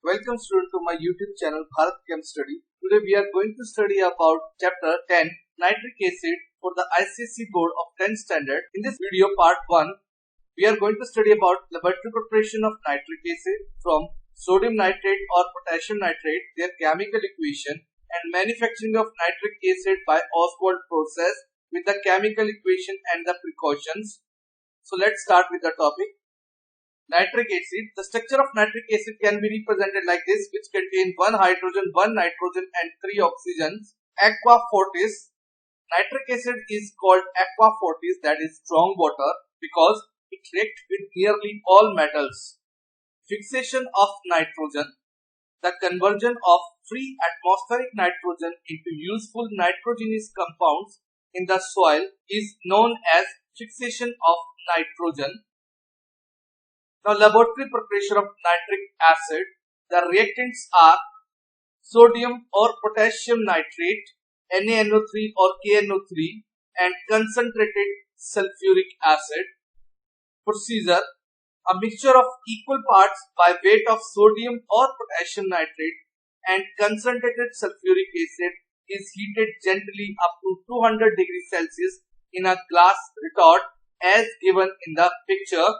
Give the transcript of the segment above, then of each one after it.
Welcome student to my YouTube channel Bharat Chem Study. Today we are going to study about chapter 10 nitric acid for the ICSE board of 10th standard. In this video part 1 we are going to study about laboratory preparation of nitric acid from sodium nitrate or potassium nitrate, their chemical equation, and manufacturing of nitric acid by Oswald process with the chemical equation and the precautions. So let's start with the topic. Nitric acid. The structure of nitric acid can be represented like this, which contains 1 hydrogen, 1 nitrogen and 3 oxygens. Aqua fortis. Nitric acid is called aqua fortis, that is strong water, because it reacts with nearly all metals. Fixation of nitrogen. The conversion of free atmospheric nitrogen into useful nitrogenous compounds in the soil is known as fixation of nitrogen. Now, laboratory preparation of nitric acid. The reactants are sodium or potassium nitrate, NaNO3 or KNO3, and concentrated sulfuric acid. Procedure. A mixture of equal parts by weight of sodium or potassium nitrate and concentrated sulfuric acid is heated gently up to 200 degrees Celsius in a glass retort as given in the picture.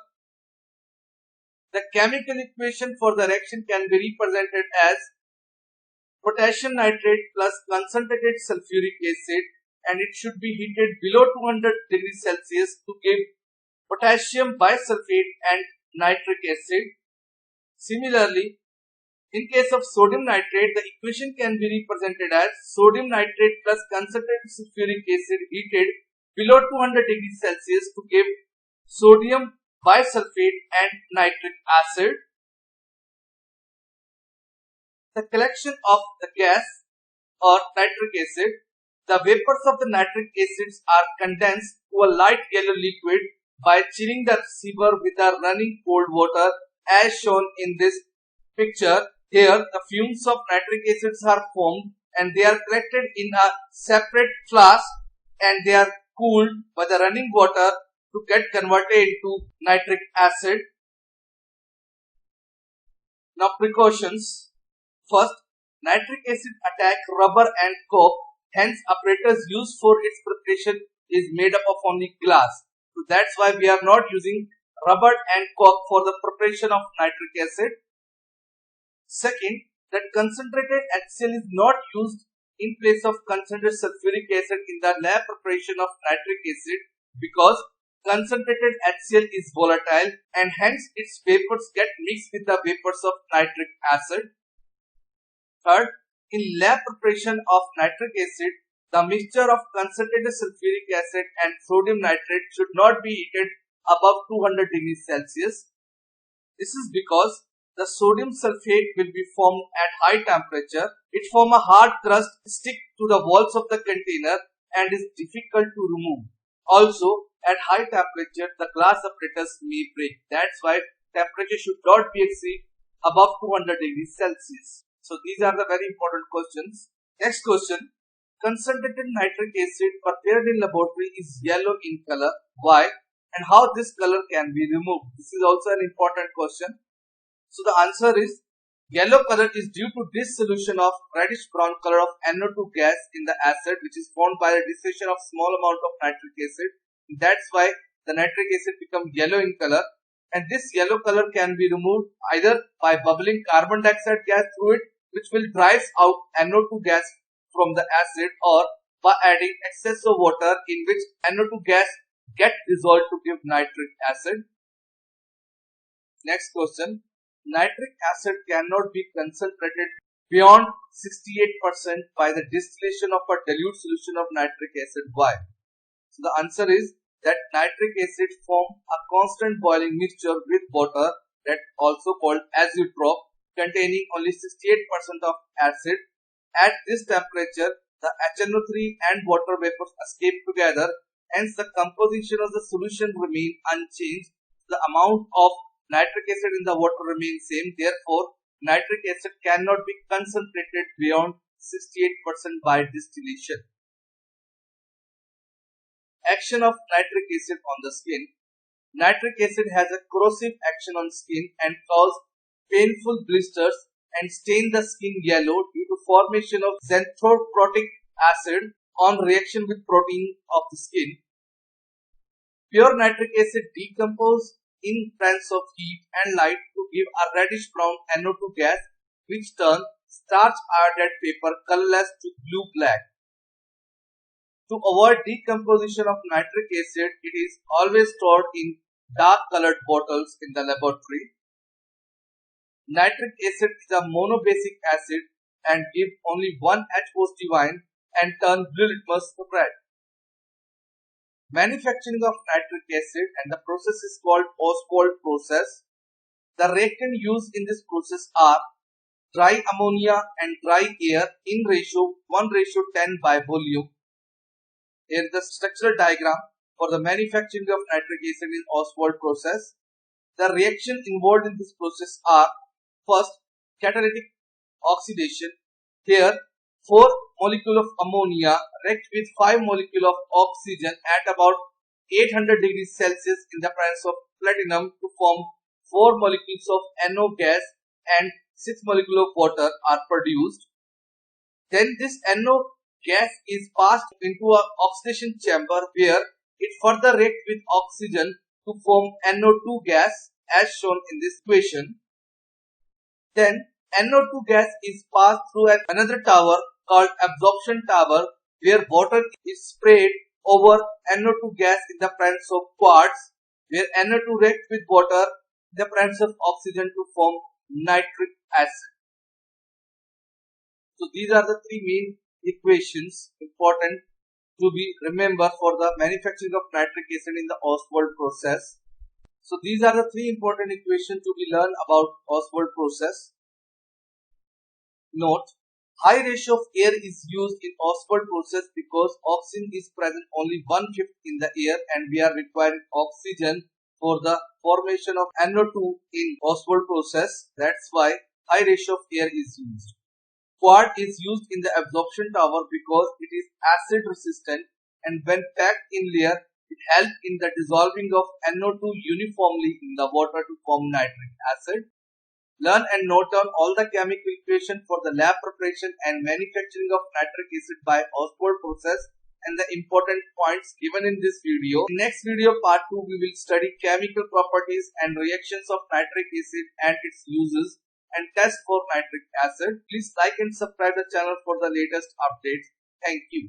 The chemical equation for the reaction can be represented as potassium nitrate plus concentrated sulfuric acid, and it should be heated below 200 degrees Celsius to give potassium bisulfate and nitric acid. Similarly, in case of sodium nitrate, the equation can be represented as sodium nitrate plus concentrated sulfuric acid heated below 200 degrees Celsius to give sodium bisulfate and nitric acid. The collection of the gas or nitric acid. The vapors of the nitric acids are condensed to a light yellow liquid by chilling the receiver with a running cold water as shown in this picture. Here the fumes of nitric acids are formed and they are collected in a separate flask and they are cooled by the running water to get converted into nitric acid. Now, precautions. First, nitric acid attack rubber and cork, hence apparatus used for its preparation is made up of only glass. So that's why we are not using rubber and cork for the preparation of nitric acid. Second, that concentrated HCl is not used in place of concentrated sulfuric acid in the lab preparation of nitric acid because concentrated HCl is volatile and hence its vapors get mixed with the vapors of nitric acid. Third, in lab preparation of nitric acid, the mixture of concentrated sulfuric acid and sodium nitrate should not be heated above 200 degrees Celsius. This is because the sodium sulfate will be formed at high temperature. It forms a hard crust stick to the walls of the container and is difficult to remove. Also, at high temperature, the glass apparatus may break. That's why temperature should not be exceed above 200 degrees Celsius. So these are the very important questions. Next question. Concentrated nitric acid prepared in laboratory is yellow in color. Why? And how this color can be removed? This is also an important question. So the answer is yellow color is due to dissolution of reddish brown color of NO2 gas in the acid, which is formed by the dissolution of small amount of nitric acid. That's why the nitric acid becomes yellow in color, and this yellow color can be removed either by bubbling carbon dioxide gas through it, which will drive out NO2 gas from the acid, or by adding excess of water in which NO2 gas get dissolved to give nitric acid. Next question. Nitric acid cannot be concentrated beyond 68% by the distillation of a dilute solution of nitric acid. Why? So the answer is that nitric acid forms a constant boiling mixture with water, that also called azeotrope, containing only 68% of acid. At this temperature, the HNO3 and water vapors escape together, hence the composition of the solution remains unchanged. The amount of nitric acid in the water remains same. Therefore, nitric acid cannot be concentrated beyond 68% by distillation. Action of nitric acid on the skin. Nitric acid has a corrosive action on skin and cause painful blisters and stain the skin yellow due to formation of xanthoprotic acid on reaction with protein of the skin. Pure nitric acid decomposes in presence of heat and light to give a reddish brown NO2 gas, which turns starch iodide paper colorless to blue-black. To avoid decomposition of nitric acid, it is always stored in dark colored bottles in the laboratory. Nitric acid is a monobasic acid and gives only one H positive ion and turns blue litmus red. Manufacturing of nitric acid and the process is called Oswald process. The reactant used in this process are dry ammonia and dry air in ratio 1:10 by volume. Here is the structural diagram for the manufacturing of nitric acid in Oswald process. The reactions involved in this process are first catalytic oxidation. Here 4 molecules of ammonia react with 5 molecules of oxygen at about 800 degrees Celsius in the presence of platinum to form 4 molecules of NO gas and 6 molecules of water are produced. Then this NO gas is passed into an oxidation chamber where it further reacts with oxygen to form NO2 gas as shown in this equation. Then NO2 gas is passed through another tower called absorption tower where water is sprayed over NO2 gas in the presence of quartz, where NO2 reacts with water in the presence of oxygen to form nitric acid. So these are the three main equations important to be remembered for the manufacturing of nitric acid in the Oswald process. So these are the three important equations to be learned about Oswald process. Note, high ratio of air is used in Oswald process because oxygen is present only 1/5 in the air and we are requiring oxygen for the formation of NO2 in Oswald process. That's why high ratio of air is used. Quartz is used in the absorption tower because it is acid resistant and when packed in layer, it helps in the dissolving of NO2 uniformly in the water to form nitric acid. Learn and note down all the chemical equations for the lab preparation and manufacturing of nitric acid by Oswald process and the important points given in this video. In next video part 2 we will study chemical properties and reactions of nitric acid and its uses and test for nitric acid. Please like and subscribe the channel for the latest updates. Thank you.